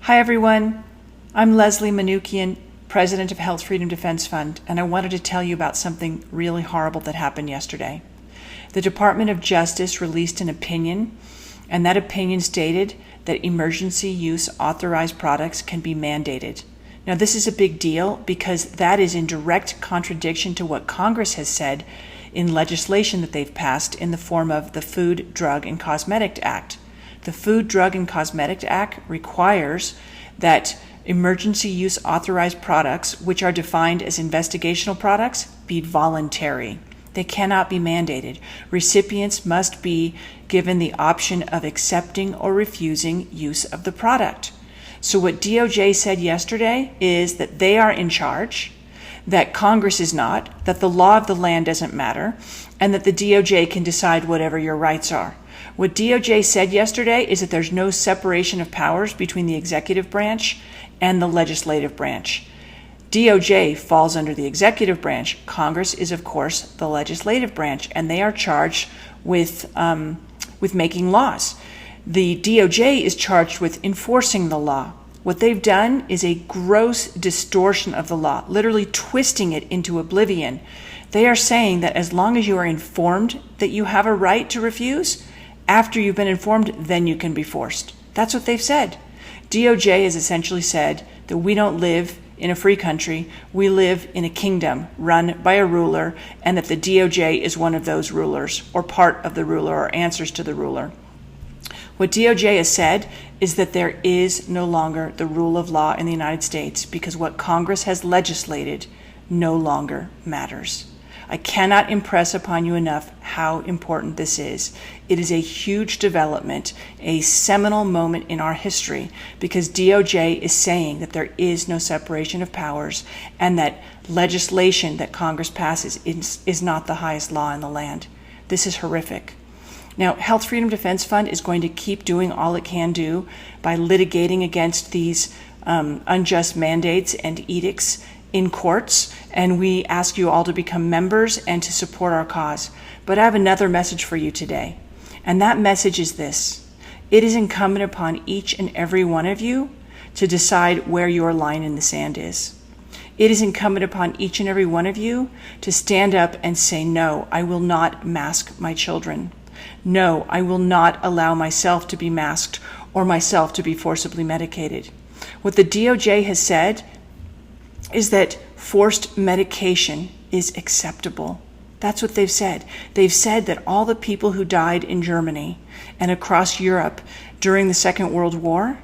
Hi everyone, I'm Leslie Manukian, President of Health Freedom Defense Fund, and I wanted to tell you about something really horrible that happened yesterday. The Department of Justice released an opinion, and that opinion stated that emergency use authorized products can be mandated. Now this is a big deal because that is in direct contradiction to what Congress has said in legislation that they've passed in the form of the Food, Drug, and Cosmetic Act. The Food, Drug, and Cosmetic Act requires that emergency use authorized products, which are defined as investigational products, be voluntary. They cannot be mandated. Recipients must be given the option of accepting or refusing use of the product. So what DOJ said yesterday is that they are in charge, that Congress is not, that the law of the land doesn't matter, and that the DOJ can decide whatever your rights are. What DOJ said yesterday is that there's no separation of powers between the executive branch and the legislative branch. DOJ falls under the executive branch. Congress is, of course, the legislative branch, and they are charged with making laws. The DOJ is charged with enforcing the law. What they've done is a gross distortion of the law, literally twisting it into oblivion. They are saying that as long as you are informed that you have a right to refuse, after you've been informed, then you can be forced. That's what they've said. DOJ has essentially said that we don't live in a free country, we live in a kingdom run by a ruler, and that the DOJ is one of those rulers, or part of the ruler, or answers to the ruler. What DOJ has said is that there is no longer the rule of law in the United States because what Congress has legislated no longer matters. I cannot impress upon you enough how important this is. It is a huge development, a seminal moment in our history, because DOJ is saying that there is no separation of powers and that legislation that Congress passes is not the highest law in the land. This is horrific. Now, Health Freedom Defense Fund is going to keep doing all it can do by litigating against these unjust mandates and edicts in courts, and we ask you all to become members and to support our cause. But I have another message for you today, and that message is this. It is incumbent upon each and every one of you to decide where your line in the sand is. It is incumbent upon each and every one of you to stand up and say, no, I will not mask my children. No, I will not allow myself to be masked or myself to be forcibly medicated. What the DOJ has said is that forced medication is acceptable. That's what they've said. They've said that all the people who died in Germany and across Europe during the Second World War,